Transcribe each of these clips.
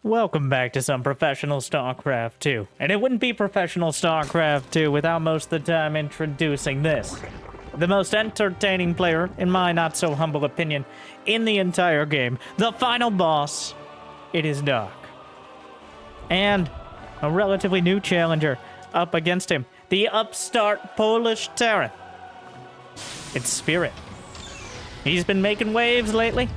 Welcome back to some professional StarCraft 2. And it wouldn't be professional StarCraft 2 without most of the time introducing this. The most entertaining player, in my not-so-humble opinion, in the entire game. The final boss. It is Dark. And a relatively new challenger up against him. The upstart Polish Terran. It's Spirit. He's been making waves lately,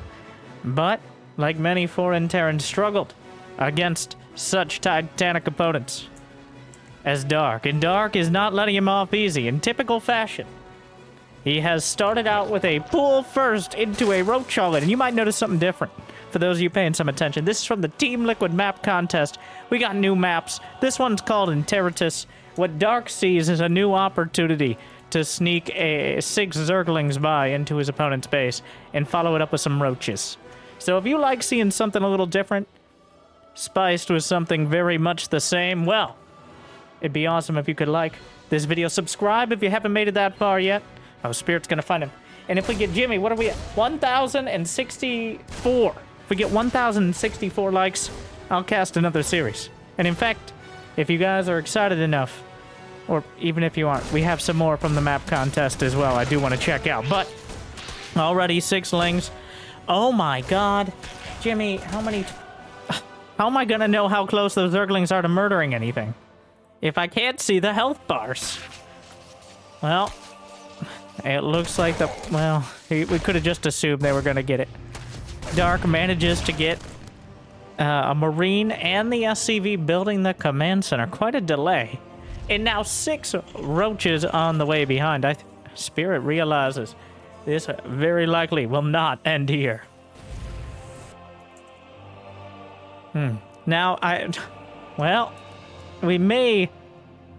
but, like many foreign Terrans, struggled against such titanic opponents as Dark. And Dark is not letting him off easy in typical fashion. He has started out with a pull first into a roach charlotte, and you might notice something different. For those of you paying some attention, this is from the Team Liquid Map Contest. We got new maps. This one's called Interitus. What Dark sees is a new opportunity to sneak 6 zerglings by into his opponent's base and follow it up with some roaches. So if you like seeing something a little different, spiced with something very much the same, well, it'd be awesome if you could like this video. Subscribe if you haven't made it that far yet. Oh, Spirit's gonna find him. And if we get Jimmy, what are we at? 1,064. If we get 1,064 likes, I'll cast another series. And in fact, if you guys are excited enough, or even if you aren't, we have some more from the map contest as well I do want to check out. But already 6 lings. Oh my god. Jimmy, how am I gonna know how close those zerglings are to murdering anything if I can't see the health bars? Well, it looks like we could have just assumed they were gonna get it. Dark manages to get a Marine and the SCV building the command center. Quite a delay. And now 6 roaches on the way behind. Spirit realizes this very likely will not end here. Now, well, we may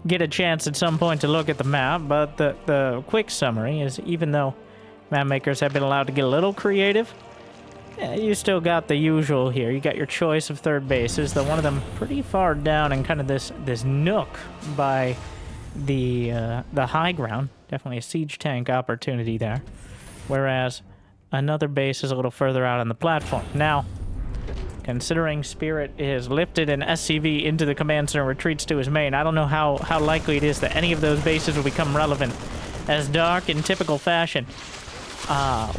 get a chance at some point to look at the map, but the quick summary is, even though map makers have been allowed to get a little creative, you still got the usual here. You got your choice of third bases, though one of them pretty far down in kind of this nook by the high ground. Definitely a siege tank opportunity there. Whereas another base is a little further out on the platform. Now, considering Spirit is lifted an SCV into the command center and retreats to his main, I don't know how likely it is that any of those bases will become relevant, as Dark, in typical fashion,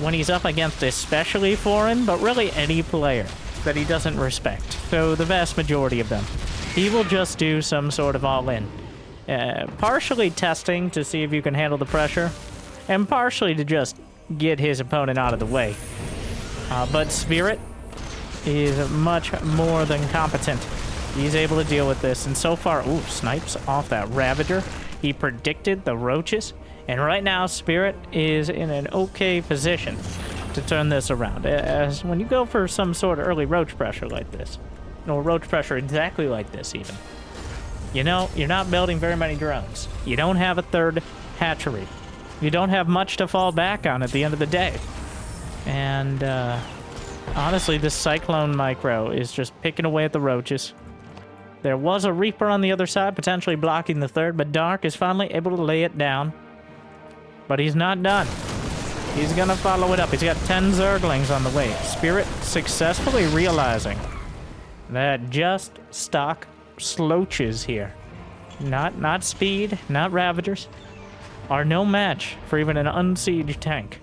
when he's up against especially foreign, but really any player that he doesn't respect, so the vast majority of them, he will just do some sort of all-in. Partially testing to see if you can handle the pressure, and partially to just get his opponent out of the way. But Spirit is much more than competent. He's able to deal with this, and so far, ooh, snipes off that Ravager. He predicted the roaches, and right now Spirit is in an okay position to turn this around. As when you go for some sort of early roach pressure like this, or roach pressure exactly like this even, you know, you're not building very many drones. You don't have a third hatchery. You don't have much to fall back on at the end of the day. And, honestly, this Cyclone Micro is just picking away at the roaches. There was a Reaper on the other side, potentially blocking the third, but Dark is finally able to lay it down. But he's not done. He's gonna follow it up. He's got 10 Zerglings on the way. Spirit successfully realizing that just stock Sloaches here, not speed, not Ravagers, are no match for even an unsieged tank.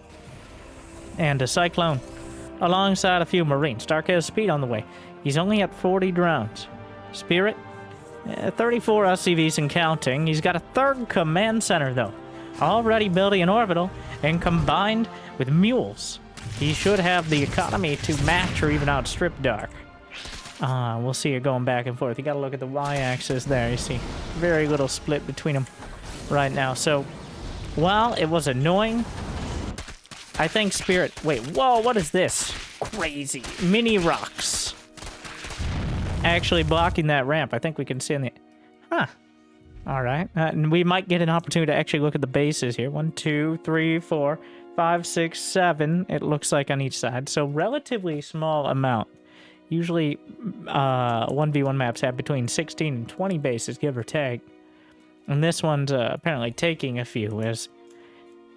And a Cyclone alongside a few Marines. Dark has speed on the way. He's only at 40 drones. Spirit, 34 SCVs and counting. He's got a 3rd command center, though, already building an orbital, and combined with mules, he should have the economy to match or even outstrip Dark. We'll see it going back and forth. You gotta look at the y-axis there. You see very little split between them right now. So, while it was annoying, I think Spirit... Wait, whoa, what is this? Crazy. Mini rocks. Actually blocking that ramp. I think we can see in the... Huh. Alright. And we might get an opportunity to actually look at the bases here. 1, 2, 3, 4, 5, 6, 7. It looks like on each side. So, relatively small amount. Usually, 1v1 maps have between 16 and 20 bases, give or take. And this one's apparently taking a few, as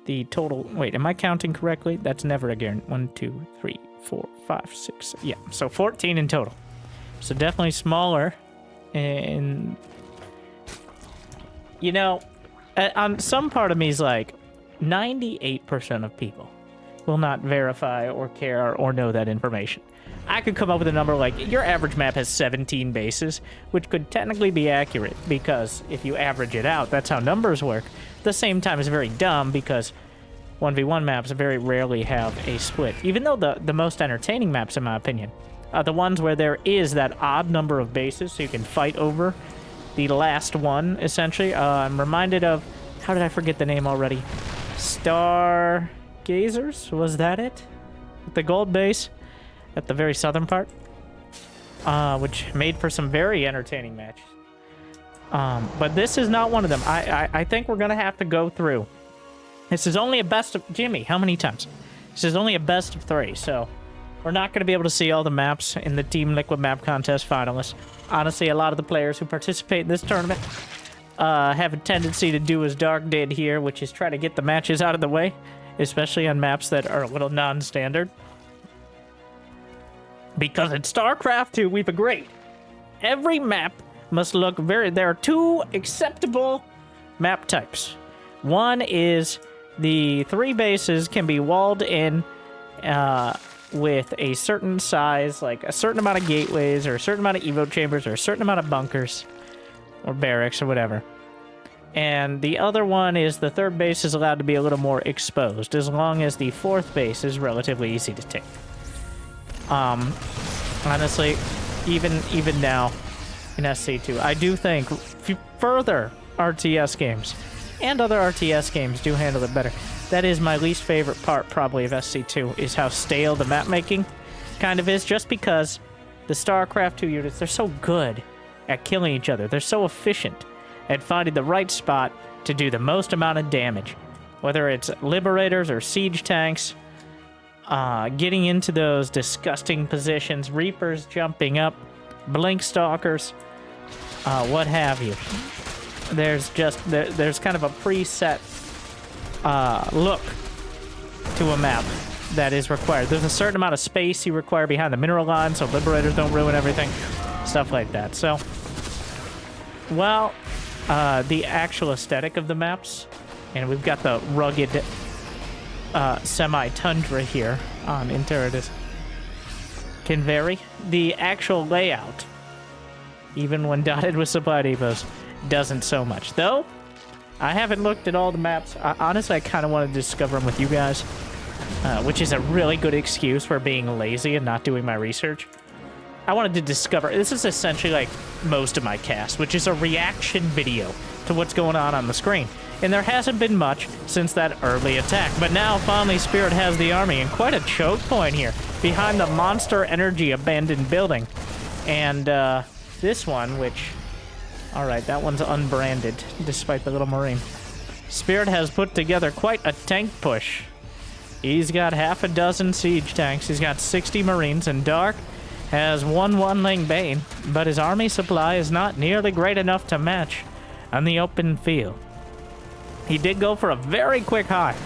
the total... Wait, am I counting correctly? That's never a guarantee. 1, 2, 3, 4, 5, 6... Yeah, so 14 in total. So definitely smaller. And, you know, on some part of me is like, 98% of people will not verify or care or know that information. I could come up with a number like, your average map has 17 bases, which could technically be accurate, because if you average it out, that's how numbers work. At the same time, it's very dumb, because 1v1 maps very rarely have a split. Even though the most entertaining maps, in my opinion, are the ones where there is that odd number of bases, so you can fight over the last one, essentially. I'm reminded of, how did I forget the name already? Stargazers? Was that it? The gold base at the very southern part, which made for some very entertaining matches. But this is not one of them. I think we're gonna have to go through. This is only a best of... Jimmy, how many times? This is only a best of 3, so we're not gonna be able to see all the maps in the Team Liquid Map Contest finalists. Honestly, a lot of the players who participate in this tournament have a tendency to do as Dark did here, which is try to get the matches out of the way, especially on maps that are a little non-standard. Because in StarCraft 2, we've agreed. Every map must look very... There are 2 acceptable map types. One is the 3 bases can be walled in with a certain size, like a certain amount of gateways, or a certain amount of evo chambers, or a certain amount of bunkers, or barracks, or whatever. And the other one is the 3rd base is allowed to be a little more exposed, as long as the 4th base is relatively easy to take. Honestly, even now in SC2, I do think further RTS games and other RTS games do handle it better. That is my least favorite part, probably, of SC2, is how stale the map making kind of is, just because the StarCraft 2 units, they're so good at killing each other. They're so efficient at finding the right spot to do the most amount of damage. Whether it's Liberators or Siege Tanks, getting into those disgusting positions, Reapers jumping up, Blink Stalkers, what have you. There's kind of a preset look to a map that is required. There's a certain amount of space you require behind the mineral line, so Liberators don't ruin everything. Stuff like that. So, well, the actual aesthetic of the maps, and we've got the rugged semi-tundra here on Interitus, can vary. The actual layout, even when dotted with supply depots, doesn't so much. Though, I haven't looked at all the maps. Honestly, I kind of want to discover them with you guys, which is a really good excuse for being lazy and not doing my research. I wanted to discover... This is essentially like most of my cast, which is a reaction video to what's going on the screen. And there hasn't been much since that early attack. But now, finally, Spirit has the army, and quite a choke point here, behind the Monster Energy abandoned building. And this one, which... Alright, that one's unbranded, despite the little Marine. Spirit has put together quite a tank push. He's got half a dozen siege tanks, he's got 60 Marines, and Dark has one one-ling Bane, but his army supply is not nearly great enough to match on the open field. He did go for a very quick high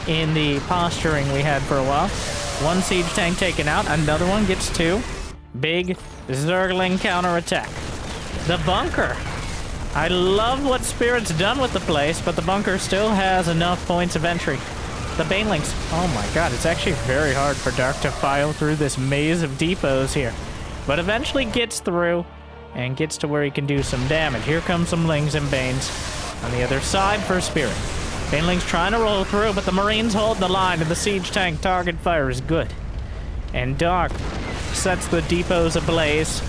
in the posturing we had for a while. One siege tank taken out, another one gets 2. Big Zergling counterattack. The bunker. I love what Spirit's done with the place, but the bunker still has enough points of entry. The Banelings. Oh my god, it's actually very hard for Dark to file through this maze of depots here. But eventually gets through and gets to where he can do some damage. Here comes some Lings and Banes on the other side for Spirit. Banelings trying to roll through, but the Marines hold the line, and the siege tank target fire is good. And Dark sets the depots ablaze,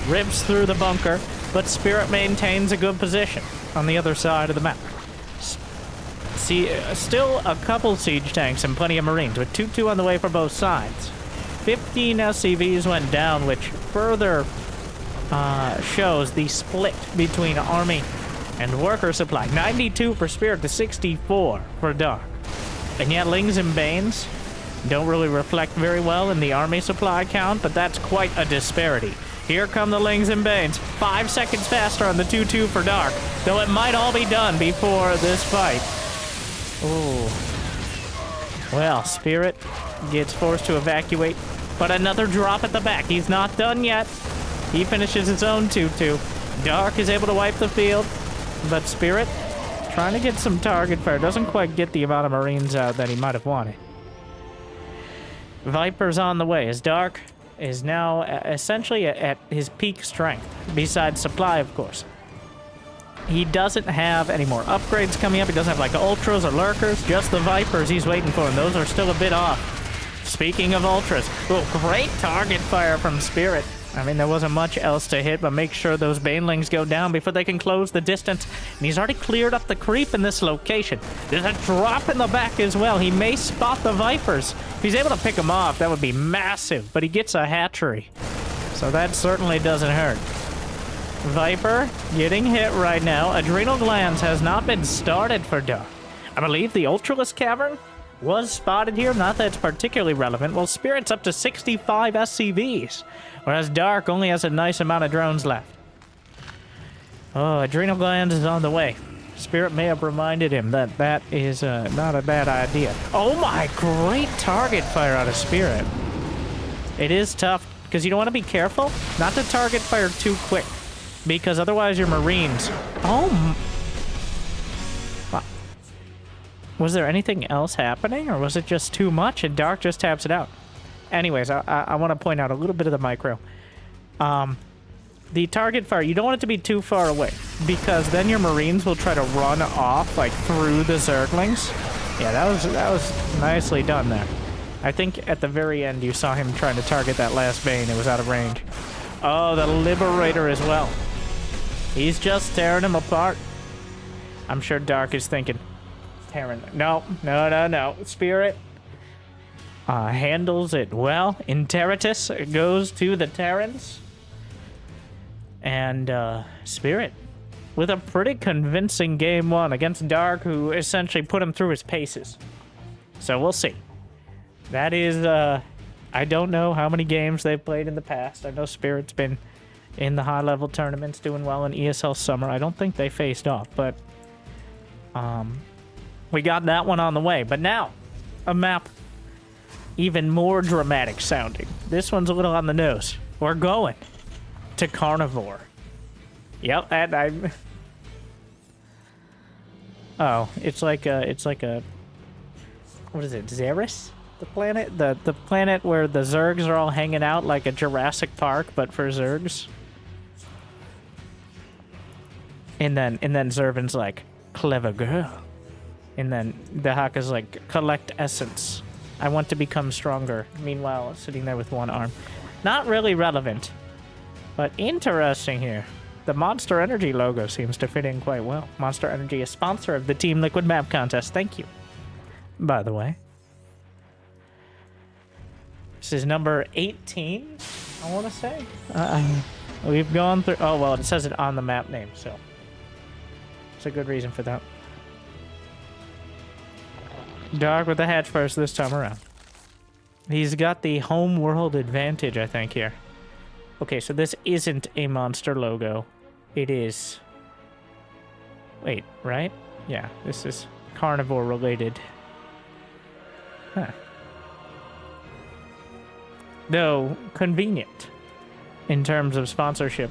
rips through the bunker, but Spirit maintains a good position on the other side of the map. See, still a couple siege tanks and plenty of Marines, with 2-2 on the way for both sides. 15 SCVs went down, which further shows the split between army and worker supply. 92 for Spirit to 64 for Dark. And yet Lings and Banes don't really reflect very well in the army supply count, but that's quite a disparity. Here come the Lings and Banes. 5 seconds faster on the 2-2 for Dark, though it might all be done before this fight. Ooh. Well, Spirit gets forced to evacuate, but another drop at the back. He's not done yet. He finishes his own 2-2. Dark is able to wipe the field, but Spirit trying to get some target fire. Doesn't quite get the amount of Marines out that he might have wanted. Viper's on the way, as Dark is now essentially at his peak strength, besides supply, of course. He doesn't have any more upgrades coming up. He doesn't have like ultras or lurkers, just the Vipers he's waiting for, and those are still a bit off. Speaking of ultras, oh, great target fire from Spirit. I mean, there wasn't much else to hit, but make sure those banelings go down before they can close the distance. And he's already cleared up the creep in this location. There's a drop in the back as well. He may spot the Vipers. If he's able to pick them off, that would be massive, but he gets a hatchery. So that certainly doesn't hurt. Viper getting hit right now. Adrenal Glands has not been started for Dark. I believe the Ultralist Cavern was spotted here. Not that it's particularly relevant. Well, Spirit's up to 65 SCVs, whereas Dark only has a nice amount of drones left. Oh, Adrenal Glands is on the way. Spirit may have reminded him that that is not a bad idea. Oh my, great target fire out of Spirit. It is tough, because you don't want to be careful not to target fire too quick, because otherwise your Marines... Oh, was there anything else happening, or was it just too much and Dark just taps it out? Anyways, I want to point out a little bit of the micro. The target fire, you don't want it to be too far away, because then your Marines will try to run off, like, through the Zerglings. Yeah, that was nicely done there. I think at the very end you saw him trying to target that last Bane. It was out of range. Oh, the Liberator as well. He's just tearing him apart. I'm sure Dark is thinking... Terran. No. Spirit handles it well. Interitus goes to the Terrans. And Spirit with a pretty convincing game one against Dark, who essentially put him through his paces. So we'll see. That is, I don't know how many games they've played in the past. I know Spirit's been in the high-level tournaments doing well in ESL Summer. I don't think they faced off, but... we got that one on the way, but now a map even more dramatic sounding. This one's a little on the nose. We're going to Carnivore. Yep, and I'm... Oh, it's like a... What is it, Xeris? The planet? The planet where the Zergs are all hanging out like a Jurassic Park, but for Zergs. And then Zervin's like, clever girl. And then the Haka's like, collect essence. I want to become stronger. Meanwhile, sitting there with one arm. Not really relevant, but interesting here. The Monster Energy logo seems to fit in quite well. Monster Energy is sponsor of the Team Liquid Map Contest. Thank you, by the way. This is number 18, I want to say. We've gone through... Oh, well, it says it on the map name, so... It's a good reason for that. Dark with the hatch first this time around. He's got the home world advantage, I think, here. Okay, so this isn't a monster logo. It is... Wait, right? Yeah, this is carnivore related. Huh. Though convenient in terms of sponsorship.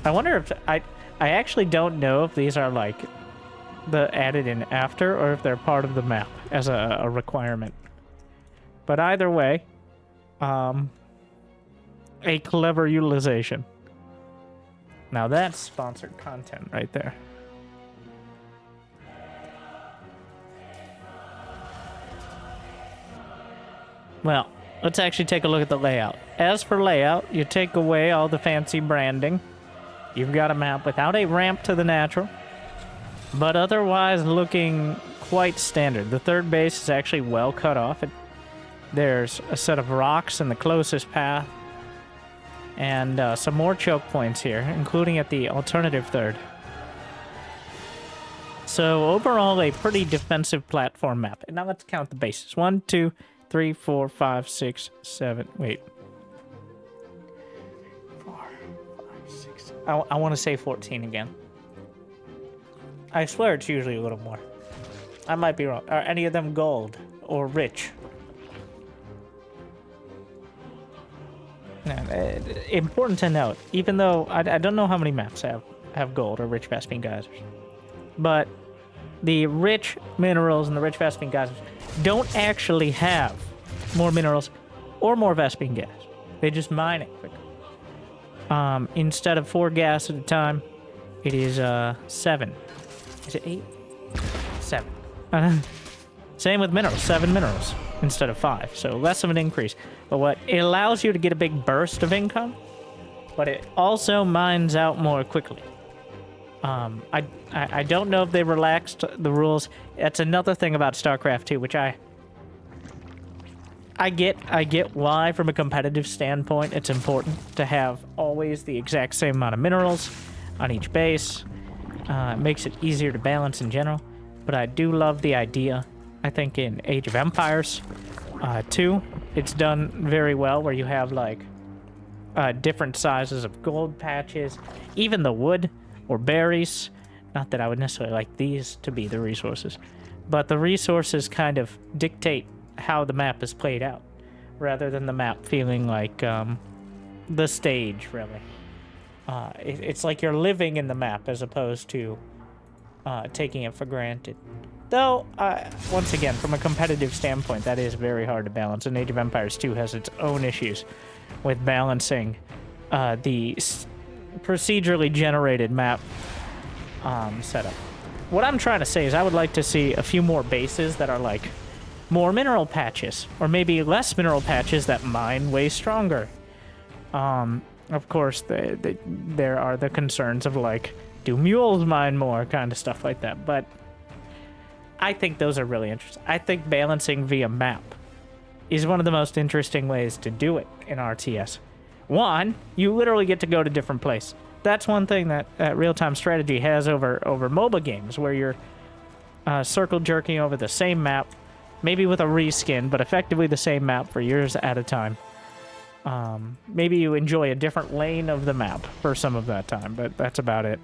I wonder if... I actually don't know if these are like... the added in after, or if they're part of the map as a requirement. But either way, a clever utilization. Now that's sponsored content right there. Well, let's actually take a look at the layout. As for layout, you take away all the fancy branding. You've got a map without a ramp to the natural, but otherwise looking quite standard. The third base is actually well cut off. There's a set of rocks in the closest path, and some more choke points here, including at the alternative third. So overall, a pretty defensive platform map. And now let's count the bases. 1, 2, 3, 4, 5, 6, 7. Wait. 4, 5, 6. I want to say 14 again. I swear it's usually a little more. I might be wrong. Are any of them gold or rich? Important to note, even though I don't know how many maps have gold or rich Vespene geysers, but the rich minerals and the rich Vespene geysers don't actually have more minerals or more Vespene gas. They just mine it quicker. Instead of 4 gas at a time, it is 7. Is it 8? 7. Same with minerals, 7 minerals instead of 5, so less of an increase. But what it allows you to get a big burst of income, but it also mines out more quickly. I don't know if they relaxed the rules. That's another thing about StarCraft 2, which I get why, from a competitive standpoint, it's important to have always the exact same amount of minerals on each base. It makes it easier to balance in general. But I do love the idea. I think in Age of Empires 2, it's done very well, where you have like different sizes of gold patches, even the wood or berries. Not that I would necessarily like these to be the resources, but the resources kind of dictate how the map is played out, rather than the map feeling like the stage, really. It's like you're living in the map as opposed to taking it for granted. Though, once again, from a competitive standpoint, that is very hard to balance, and Age of Empires 2 has its own issues with balancing the procedurally generated map setup. What I'm trying to say is I would like to see a few more bases that are like more mineral patches, or maybe less mineral patches that mine way stronger. Of course, there are the concerns of like, do mules mine more, kind of stuff like that, but I think those are really interesting. I think balancing via map is one of the most interesting ways to do it in RTS. One, you literally get to go to different places. That's one thing that real-time strategy has over MOBA games, where you're circle jerking over the same map, maybe with a reskin, but effectively the same map for years at a time. Maybe you enjoy a different lane of the map for some of that time, but that's about it.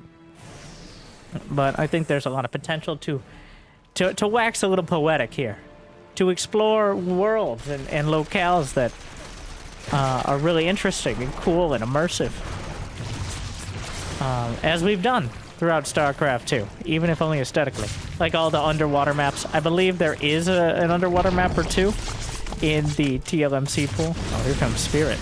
But I think there's a lot of potential to wax a little poetic here, to explore worlds and locales that are really interesting and cool and immersive, as we've done throughout StarCraft 2, even if only aesthetically. Like all the underwater maps. I believe there is an underwater map or two in the TLMC pool. Oh, here comes Spirit.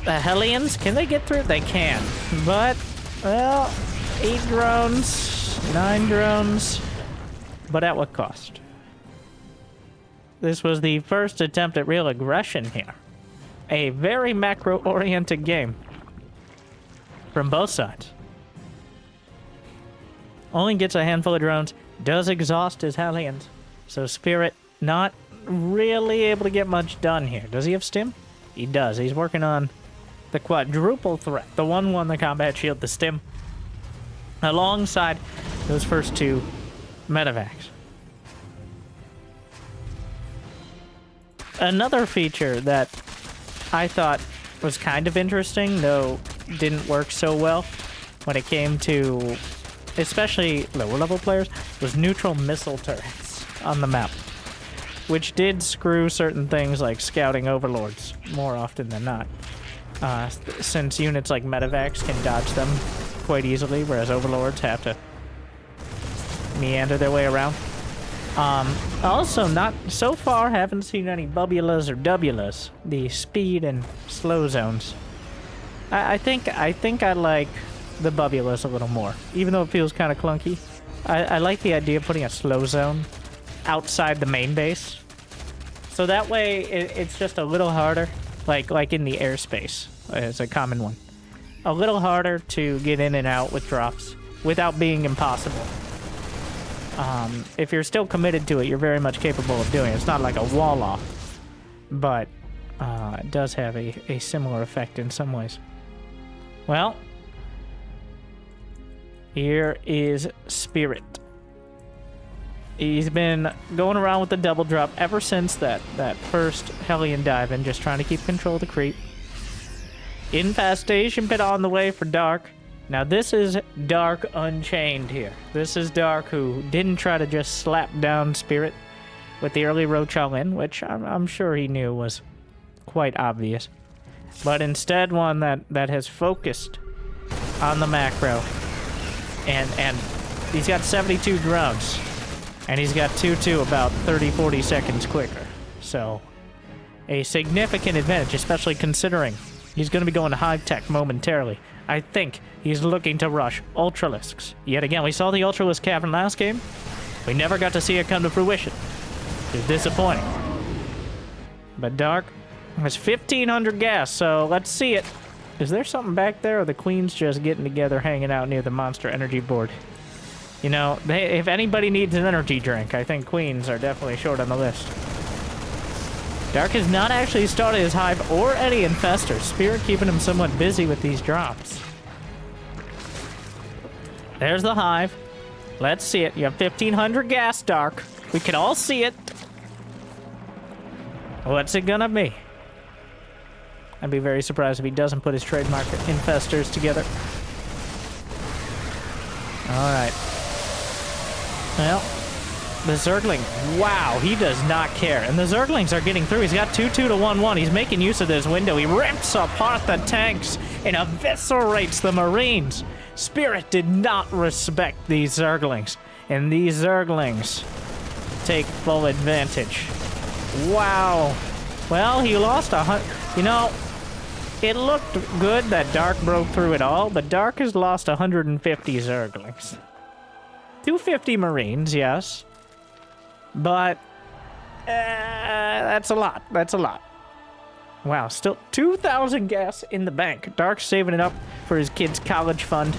The Hellions, can they get through? They can, but, well, 8 drones, 9 drones, but at what cost? This was the first attempt at real aggression here. A very macro-oriented game from both sides. Only gets a handful of drones, does exhaust his Hellions, so Spirit not really able to get much done here. Does he have stim? He does. He's working on the quadruple threat, the 1/1, the combat shield, the stim, alongside those first 2 medevacs. Another feature that I thought was kind of interesting, though didn't work so well when it came to especially lower level players, was neutral missile turrets on the map, which did screw certain things like scouting overlords more often than not. Since units like medevacs can dodge them quite easily, whereas overlords have to meander their way around. Also, not so far, haven't seen any bubulas or wulas, the speed and slow zones. I think I like the bubulas a little more, even though it feels kind of clunky. I like the idea of putting a slow zone outside the main base, so that way it's just a little harder, like in the airspace is a common one. A little harder to get in and out with drops without being impossible. If you're still committed to it, you're very much capable of doing it. It's not like a wall off, but it does have a similar effect in some ways. Well, here is Spirit. He's been going around with the double drop ever since that first Hellion dive in, just trying to keep control of the creep. Infestation pit on the way for Dark. Now this is Dark Unchained here. This is Dark who didn't try to just slap down Spirit with the early roach all in, which I'm sure he knew was quite obvious. But instead one that has focused on the macro. And he's got 72 drones. And he's got 2-2 about 30-40 seconds quicker. So, a significant advantage, especially considering he's going to be going to hive tech momentarily. I think he's looking to rush Ultralisks. Yet again, we saw the Ultralisk Cavern last game. We never got to see it come to fruition. It's disappointing. But Dark has 1,500 gas, so let's see it. Is there something back there, or the Queen's just getting together, hanging out near the Monster Energy board? You know, if anybody needs an energy drink, I think Queens are definitely short on the list. Dark has not actually started his hive or any infestors. Spirit keeping him somewhat busy with these drops. There's the hive. Let's see it. You have 1,500 gas, Dark. We can all see it. What's it gonna be? I'd be very surprised if he doesn't put his trademark infestors together. Alright. Well, the Zergling, wow, he does not care. And the Zerglings are getting through. He's got 2-2 to 1-1. He's making use of this window. He rips apart the tanks and eviscerates the Marines. Spirit did not respect these Zerglings. And these Zerglings take full advantage. Wow. Well, he lost 100. You know, it looked good that Dark broke through it all, but Dark has lost 150 Zerglings. 250 Marines, yes. But, that's a lot. That's a lot. Wow, still 2,000 gas in the bank. Dark's saving it up for his kid's college fund.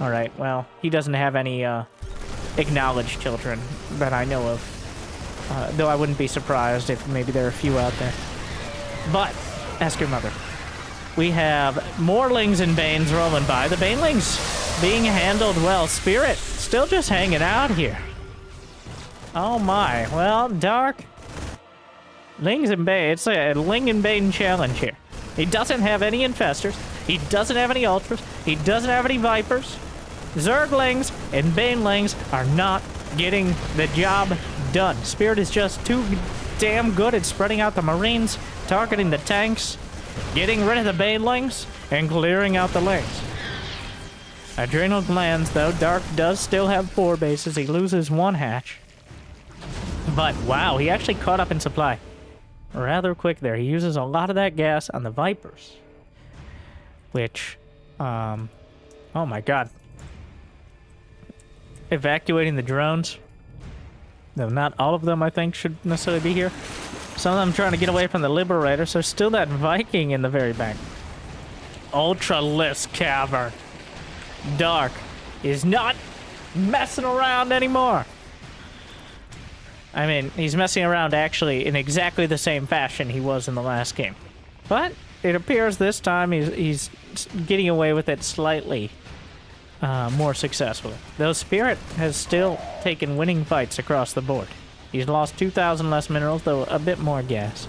Alright, well, he doesn't have any, acknowledged children that I know of. Though I wouldn't be surprised if maybe there are a few out there. But, ask your mother. We have Morlings and Banes rolling by. The Banelings being handled well. Spirit still just hanging out here. Oh my. Well, Dark. Lings and Bane. It's a Ling and Bane challenge here. He doesn't have any infestors. He doesn't have any ultras. He doesn't have any vipers. Zerglings and Banelings are not getting the job done. Spirit is just too damn good at spreading out the Marines, targeting the tanks, getting rid of the Banelings, and clearing out the lanes. Adrenal glands, though. Dark does still have 4 bases. He loses 1 hatch. But, wow, he actually caught up in supply rather quick there. He uses a lot of that gas on the Vipers. Which, oh my god. Evacuating the drones. No, not all of them, I think, should necessarily be here. Some of them trying to get away from the Liberator, so still that Viking in the very back. Ultralisk Cavern. Dark is not messing around anymore. I mean, he's messing around actually in exactly the same fashion he was in the last game. But it appears this time he's getting away with it slightly more successfully. Though Spirit has still taken winning fights across the board. He's lost 2,000 less minerals, though a bit more gas.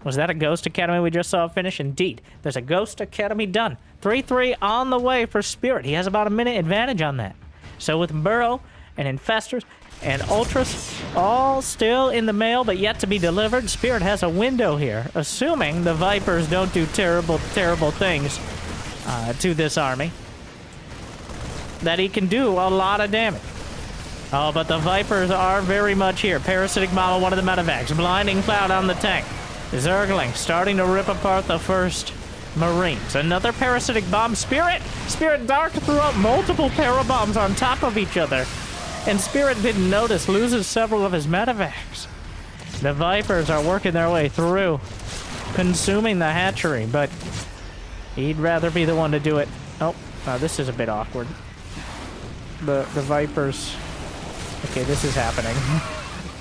Was that a Ghost Academy we just saw finish? Indeed. There's a Ghost Academy done. 3-3 on the way for Spirit. He has about a minute advantage on that. So with Burrow and Infestors and Ultras all still in the mail but yet to be delivered, Spirit has a window here, assuming the Vipers don't do terrible, terrible things to this army, that he can do a lot of damage. Oh, but the Vipers are very much here. Parasitic Model, one of the medevacs. Blinding Cloud on the tank. Zergling starting to rip apart the first Marines. Another parasitic bomb. Spirit Dark threw out multiple parabombs on top of each other. And Spirit didn't notice, loses several of his medevacs. The Vipers are working their way through, consuming the hatchery, but he'd rather be the one to do it. Oh, this is a bit awkward. The Vipers... Okay, this is happening.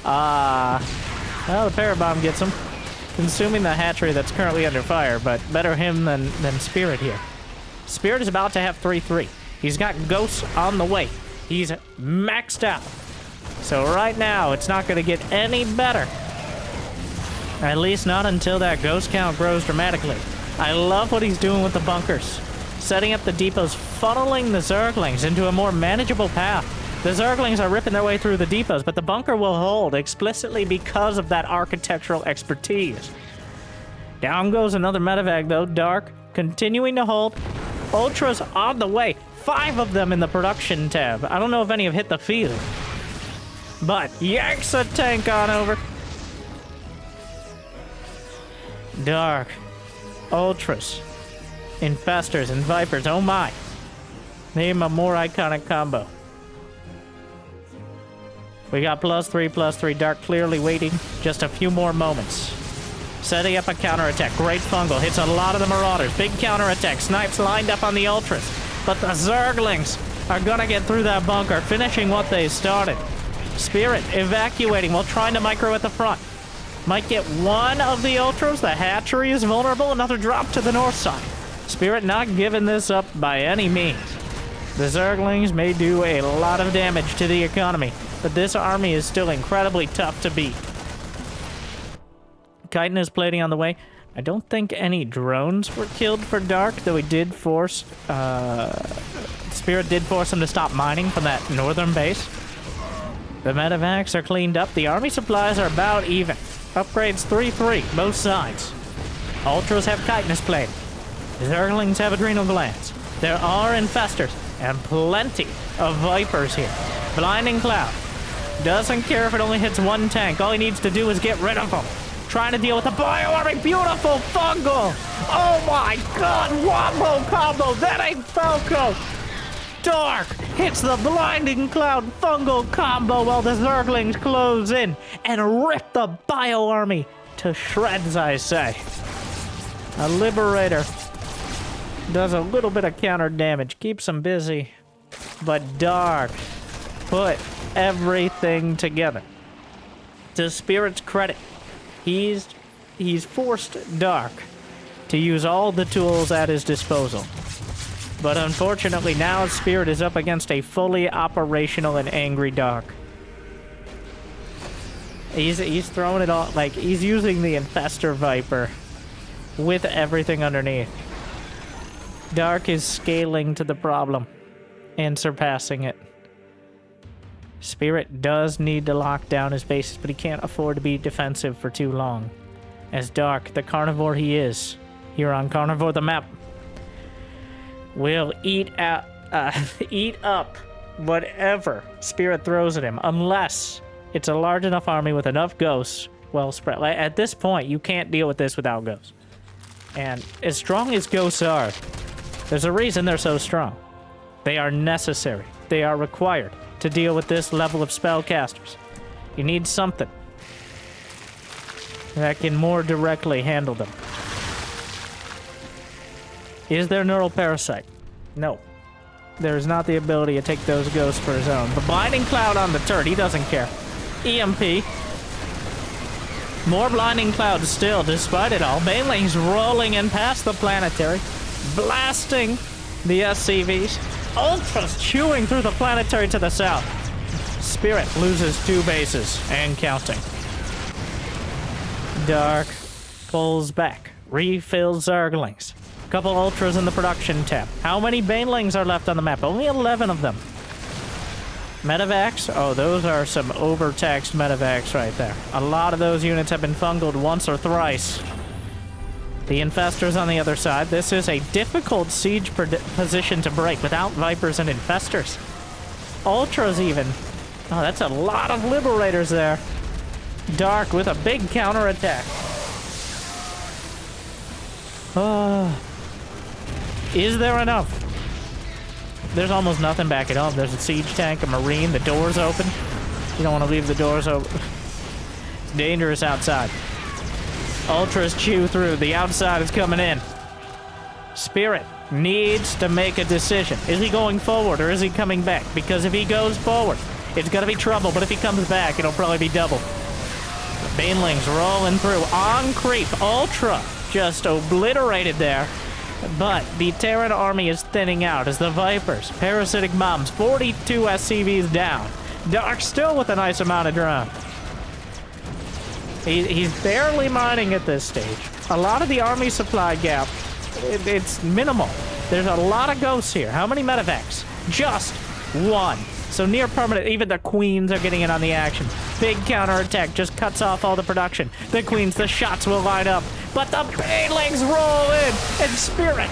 Well, the parabomb gets him. Consuming the hatchery that's currently under fire, but better him than Spirit here. Spirit is about to have 3-3. He's got ghosts on the way. He's maxed out. So right now, it's not going to get any better. At least not until that ghost count grows dramatically. I love what he's doing with the bunkers. Setting up the depots, funneling the Zerglings into a more manageable path. The Zerglings are ripping their way through the depots, but the bunker will hold explicitly because of that architectural expertise. Down goes another medevac, though. Dark continuing to hold. Ultras on the way. 5 of them in the production tab. I don't know if any have hit the field. But yanks a tank on over. Dark. Ultras. Infestors and Vipers. Oh my. Name a more iconic combo. We got +3/+3. Dark clearly waiting just a few more moments. Setting up a counterattack. Great fungal. Hits a lot of the Marauders. Big counterattack. Snipes lined up on the Ultras. But the Zerglings are gonna get through that bunker, finishing what they started. Spirit evacuating while trying to micro at the front. Might get one of the Ultras. The hatchery is vulnerable. Another drop to the north side. Spirit not giving this up by any means. The Zerglings may do a lot of damage to the economy, but this army is still incredibly tough to beat. Chitin is plating on the way. I don't think any drones were killed for Dark, though he did force... Spirit did force him to stop mining from that northern base. The medevacs are cleaned up. The army supplies are about even. Upgrades 3-3, both sides. Ultras have chitinous plate. Zerglings have adrenal glands. There are infestors and plenty of Vipers here. Blinding Cloud doesn't care if it only hits one tank. All he needs to do is get rid of them. Trying to deal with the bioarmy. Beautiful fungal. Oh my god. Wombo combo. That ain't Falco. Dark hits the Blinding Cloud fungal combo while the Zerglings close in and rip the bioarmy to shreds, I say. A Liberator does a little bit of counter damage. Keeps them busy. But Dark put everything together. To Spirit's credit, he's forced Dark to use all the tools at his disposal. But unfortunately now Spirit is up against a fully operational and angry Dark. He's throwing it all, like he's using the Infestor Viper with everything underneath. Dark is scaling to the problem and surpassing it. Spirit does need to lock down his bases, but he can't afford to be defensive for too long. As Dark, the carnivore he is, here on Carnivore the Map, will eat up whatever Spirit throws at him, unless it's a large enough army with enough ghosts well spread. Like, at this point, you can't deal with this without ghosts. And as strong as ghosts are, there's a reason they're so strong. They are necessary. They are required to deal with this level of spellcasters. You need something that can more directly handle them. Is there Neural Parasite? No. There's not the ability to take those ghosts for his own. The Blinding Cloud on the turret, he doesn't care. EMP. More Blinding Cloud still, despite it all. Baneling's rolling in past the planetary, blasting the SCVs. Ultras chewing through the planetary to the south. Spirit loses 2 bases and counting. Dark pulls back, refills Zerglings. Couple Ultras in the production tab. How many Banelings are left on the map? Only 11 of them. Medevacs? Oh, those are some overtaxed medevacs right there. A lot of those units have been fungled once or thrice. The Infestors on the other side. This is a difficult siege position to break without Vipers and Infestors. Ultras even. Oh, that's a lot of Liberators there. Dark with a big counterattack. Is there enough? There's almost nothing back at home. There's a siege tank, a marine, the door's open. You don't want to leave the doors open. It's dangerous outside. Ultras chew through. The outside is coming in. Spirit needs to make a decision. Is he going forward or is he coming back? Because if he goes forward, it's gonna be trouble, but if he comes back, it'll probably be double. Banelings rolling through. On creep. Ultra just obliterated there. But the Terran army is thinning out as the Vipers, parasitic bombs, 42 SCVs down. Dark still with a nice amount of drone. He's barely mining at this stage. A lot of the army supply gap, it's minimal. There's a lot of ghosts here. How many medevacs? Just 1. So near permanent, even the queens are getting in on the action. Big counterattack just cuts off all the production. The queens, the shots will line up, but the banelings roll in, and Spirit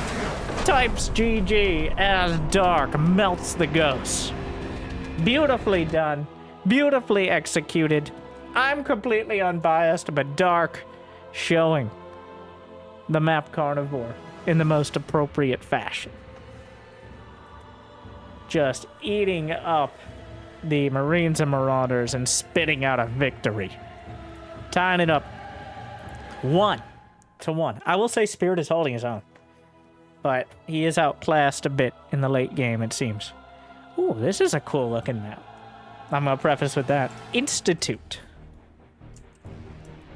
types GG as Dark melts the ghosts. Beautifully done, beautifully executed. I'm completely unbiased, but Dark showing the map carnivore in the most appropriate fashion. Just eating up the Marines and Marauders and spitting out a victory. Tying it up 1-1. I will say Spirit is holding his own, but he is outclassed a bit in the late game, it seems. Ooh, this is a cool looking map. I'm gonna preface with that. Institute.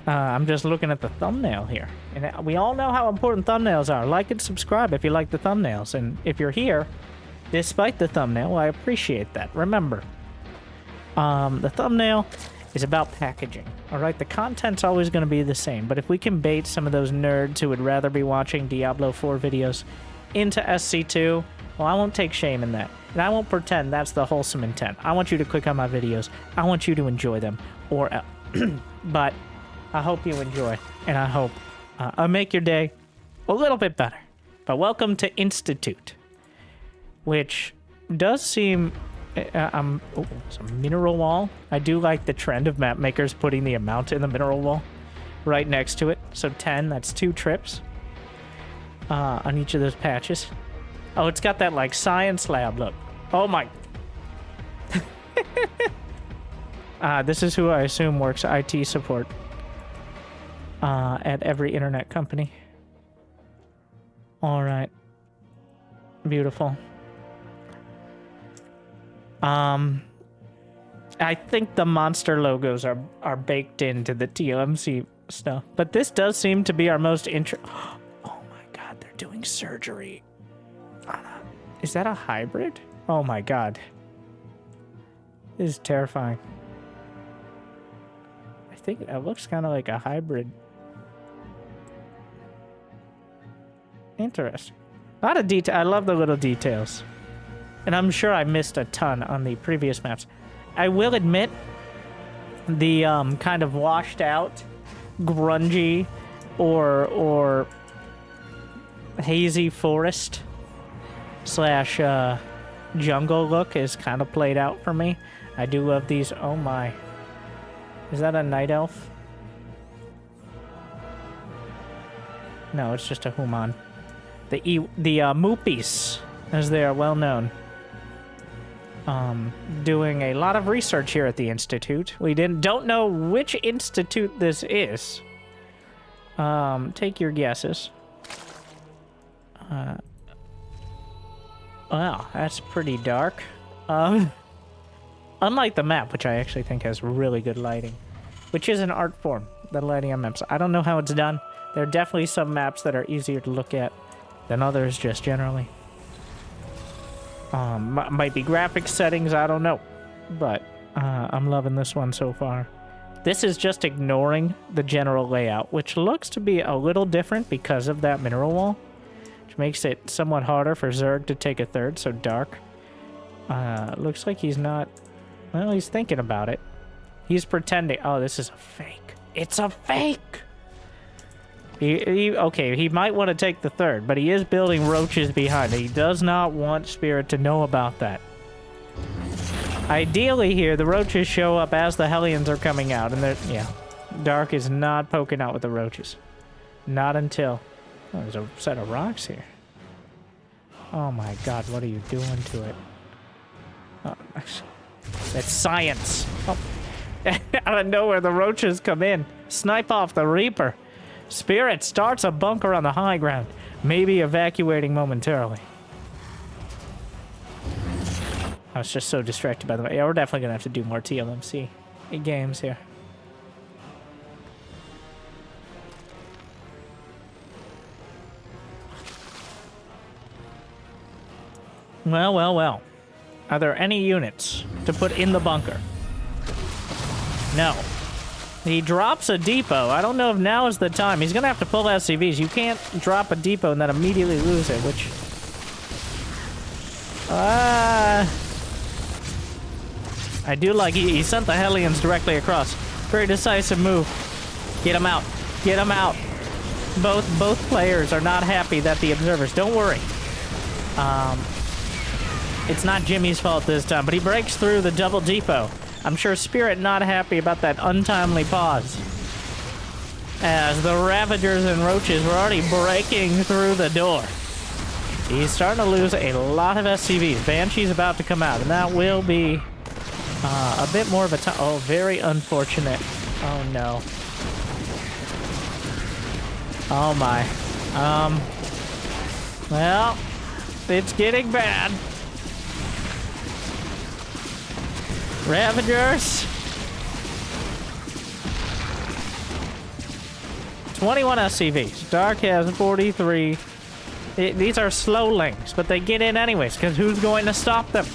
I'm just looking at the thumbnail here. And we all know how important thumbnails are. Like and subscribe if you like the thumbnails. And if you're here, despite the thumbnail, I appreciate that. Remember, the thumbnail is about packaging. All right, the content's always going to be the same. But if we can bait some of those nerds who would rather be watching Diablo 4 videos into SC2, well, I won't take shame in that. And I won't pretend that's the wholesome intent. I want you to click on my videos. I want you to enjoy them. But I hope you enjoy, and I hope I make your day a little bit better. But welcome to Institute, which does seem... oh, it's a mineral wall. I do like the trend of map makers putting the amount in the mineral wall right next to it. So 10, that's 2 trips on each of those patches. Oh, it's got that, like, science lab look. Oh, my... this is who I assume works IT support at every internet company. All right. Beautiful. I think the monster logos are baked into the TLMC stuff. But this does seem to be our most Oh my god, they're doing surgery. Is that a hybrid? Oh my god. This is terrifying. I think it looks kind of like a hybrid. Interesting. A lot of detail. I love the little details. And I'm sure I missed a ton on the previous maps. I will admit, the kind of washed out, grungy, or hazy forest slash jungle look is kind of played out for me. I do love these. Oh my. Is that a night elf? No, it's just a human. The Moopies, as they are well known. Doing a lot of research here at the Institute. We don't know which institute this is. Take your guesses. Wow, that's pretty dark. Unlike the map, which I actually think has really good lighting, which is an art form, the lighting on maps. I don't know how it's done. There are definitely some maps that are easier to look at than others, just generally. Might be graphics settings, I don't know. But I'm loving this one so far. This is just ignoring the general layout, which looks to be a little different because of that mineral wall, which makes it somewhat harder for Zerg to take a third, so Dark. Looks like he's not... Well, he's thinking about it. He's pretending... Oh, this is a fake. It's a fake! Okay, he might want to take the third, but he is building roaches behind it. He does not want Spirit to know about that. Ideally here, the roaches show up as the Hellions are coming out, and they're... Yeah. Dark is not poking out with the roaches. Not until... Oh, there's a set of rocks here. Oh my god, what are you doing to it? Oh, that's science. Oh. Out of nowhere, the roaches come in. Snipe off the Reaper. Spirit starts a bunker on the high ground, maybe evacuating momentarily. I was just so distracted by the way. Yeah, we're definitely gonna have to do more TLMC games here. Well, well, well. Are there any units to put in the bunker? No. He drops a depot. I don't know if now is the time. He's going to have to pull SCVs. You can't drop a depot and then immediately lose it, which... I do like he sent the Hellions directly across. Very decisive move. Get him out. Get him out. Both players are not happy that the observers. Don't worry. It's not Jimmy's fault this time, but he breaks through the double depot. I'm sure Spirit not happy about that untimely pause. As the Ravagers and Roaches were already breaking through the door. He's starting to lose a lot of SCVs. Banshee's about to come out, and that will be a bit more of a time. Oh, very unfortunate. Oh, no. Oh, my. Well, it's getting bad. Ravagers. 21 SCVs. Dark has 43. These are slow links, but they get in anyways, because who's going to stop them?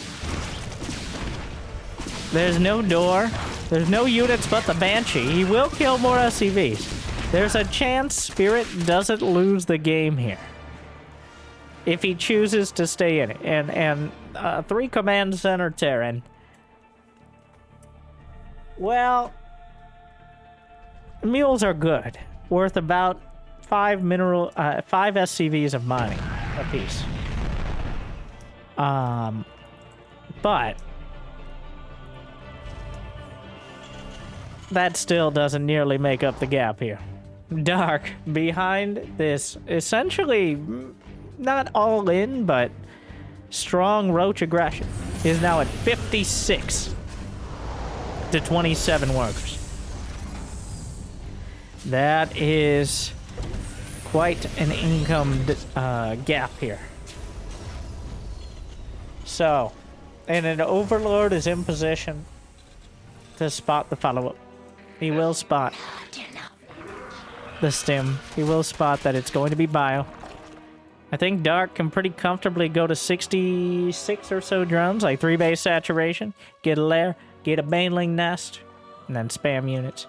There's no door. There's no units but the Banshee. He will kill more SCVs. There's a chance Spirit doesn't lose the game here. If he chooses to stay in it. And 3 command center Terran. Well, mules are good. Worth about 5 SCVs of mining apiece. But that still doesn't nearly make up the gap here. Dark, behind this, essentially not all in, but strong Roach aggression, is now at 56 to 27 workers. That is quite an income gap here. So, and an Overlord is in position to spot the follow-up. He will spot the stim. He will spot that it's going to be bio. I think Dark can pretty comfortably go to 66 or so drones, like 3 base saturation, get a lair, get a baneling nest, and then spam units.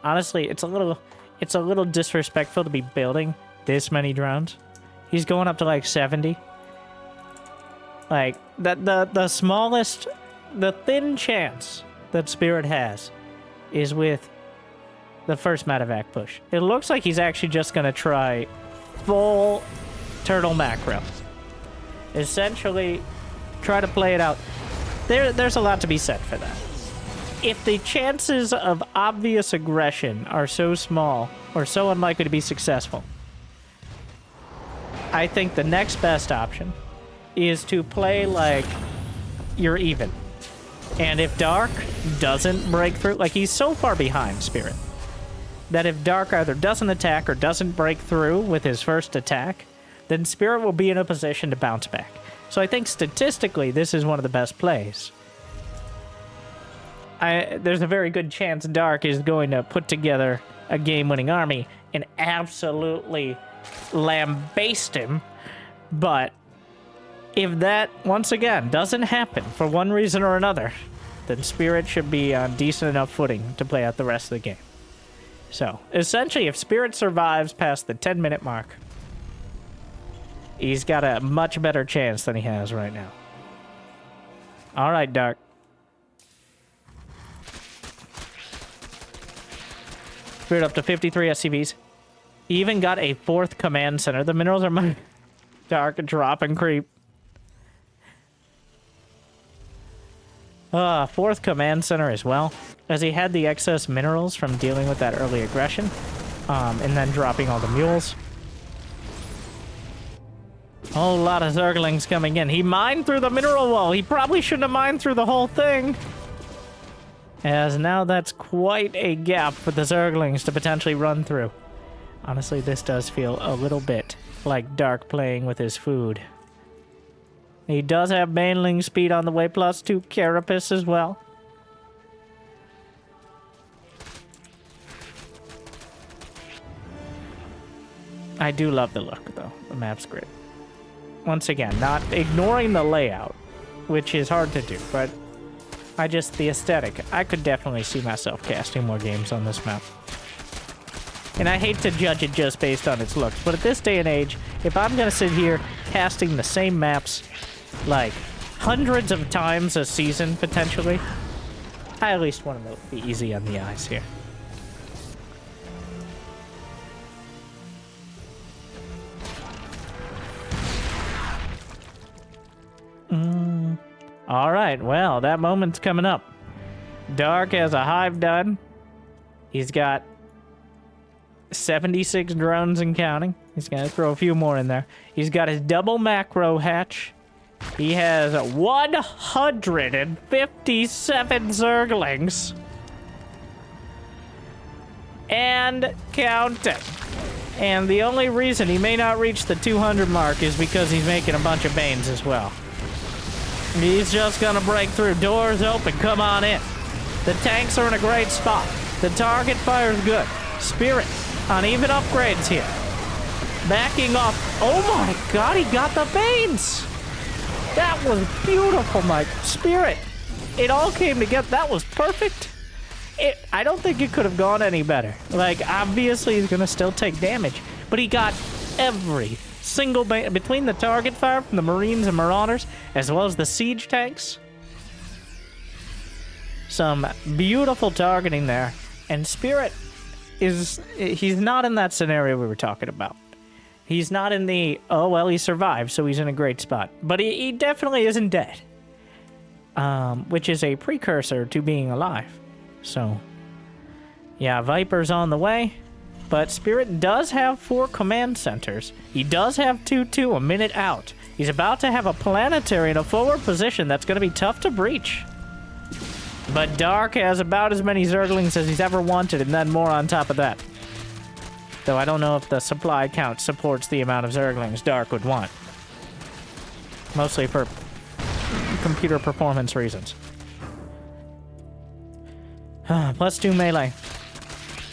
Honestly, it's a little disrespectful to be building this many drones. He's going up to like 70. Like the smallest, the thin chance that Spirit has is with the first Medevac push. It looks like he's actually just gonna try full turtle macro. Essentially, try to play it out. There's a lot to be said for that. If the chances of obvious aggression are so small or so unlikely to be successful, I think the next best option is to play like you're even. And if Dark doesn't break through, like he's so far behind Spirit, that if Dark either doesn't attack or doesn't break through with his first attack, then Spirit will be in a position to bounce back. So I think statistically, this is one of the best plays. There's a very good chance Dark is going to put together a game-winning army and absolutely lambaste him. But if that, once again, doesn't happen for one reason or another, then Spirit should be on decent enough footing to play out the rest of the game. So, essentially, if Spirit survives past the 10-minute mark, he's got a much better chance than he has right now. All right, Dark. Spirit up to 53 SCVs. Even got a 4th command center. The minerals are Dark, drop and creep. 4th command center as well, as he had the excess minerals from dealing with that early aggression, and then dropping all the mules. A whole lot of Zerglings coming in. He mined through the mineral wall. He probably shouldn't have mined through the whole thing. As now that's quite a gap for the Zerglings to potentially run through. Honestly, this does feel a little bit like Dark playing with his food. He does have baneling speed on the way, plus 2 carapace as well. I do love the look, though. The map's great. Once again, not ignoring the layout, which is hard to do, but the aesthetic. I could definitely see myself casting more games on this map. And I hate to judge it just based on its looks, but at this day and age, if I'm gonna sit here casting the same maps like hundreds of times a season, potentially, I at least want to be easy on the eyes here. All right, well, that moment's coming up. Dark has a hive done. He's got 76 drones and counting. He's going to throw a few more in there. He's got his double macro hatch. He has 157 zerglings. And counting. And the only reason he may not reach the 200 mark is because he's making a bunch of Banes as well. He's just gonna break through. Doors open, come on in. The tanks are in a great spot. The target fire's good. Spirit on even upgrades here. Backing off. Oh my god, he got the Banes! That was beautiful, Mike. Spirit. It all came together. That was perfect. I don't think it could have gone any better. Like, obviously he's gonna still take damage, but he got every single Bane between the target fire from the Marines and Marauders, as well as the siege tanks. Some beautiful targeting there. And Spirit he's not in that scenario we were talking about. He's not in the, oh, well, he survived, so he's in a great spot. But he definitely isn't dead. Which is a precursor to being alive. So, yeah, Viper's on the way. But Spirit does have 4 command centers. He does have 2-2 a minute out. He's about to have a planetary in a forward position that's going to be tough to breach. But Dark has about as many Zerglings as he's ever wanted, and then more on top of that. Though I don't know if the supply count supports the amount of Zerglings Dark would want. Mostly for computer performance reasons. Plus 2 melee.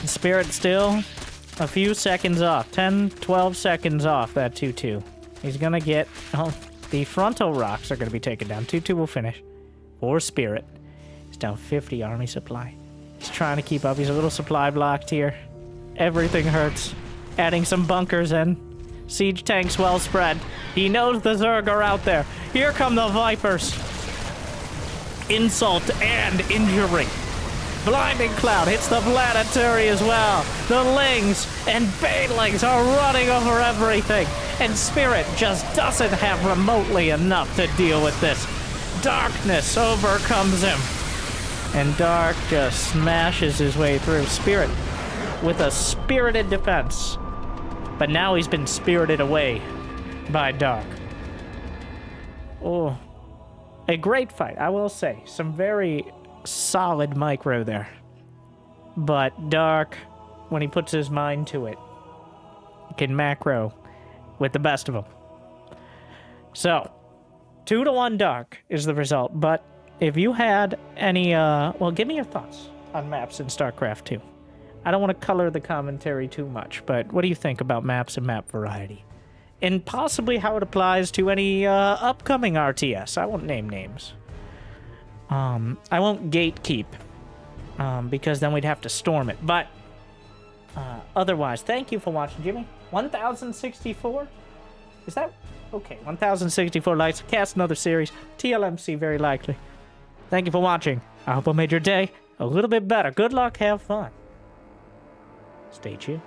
Spirit still a few seconds off. 10, 12 seconds off that 2-2. He's gonna get... Oh, the frontal rocks are gonna be taken down. 2-2 will finish. For Spirit. He's down 50 army supply. He's trying to keep up. He's a little supply blocked here. Everything hurts. Adding some bunkers in. Siege tanks well spread. He knows the Zerg are out there. Here come the Vipers. Insult and injury. Blinding Cloud hits the planetary as well. The Lings and Banelings are running over everything. And Spirit just doesn't have remotely enough to deal with this. Darkness overcomes him. And Dark just smashes his way through. Spirit with a spirited defense. But now he's been spirited away by Dark. Oh, a great fight, I will say. Some very solid micro there. But Dark, when he puts his mind to it, can macro with the best of them. So, 2-1 Dark is the result. But if you had any, well, give me your thoughts on maps in StarCraft 2. I don't want to color the commentary too much, but what do you think about maps and map variety? And possibly how it applies to any upcoming RTS. I won't name names. I won't gatekeep, because then we'd have to storm it. But otherwise, thank you for watching, Jimmy. 1064? Is that... Okay, 1064 likes. Cast another series. TLMC, very likely. Thank you for watching. I hope I made your day a little bit better. Good luck, have fun. Stay tuned.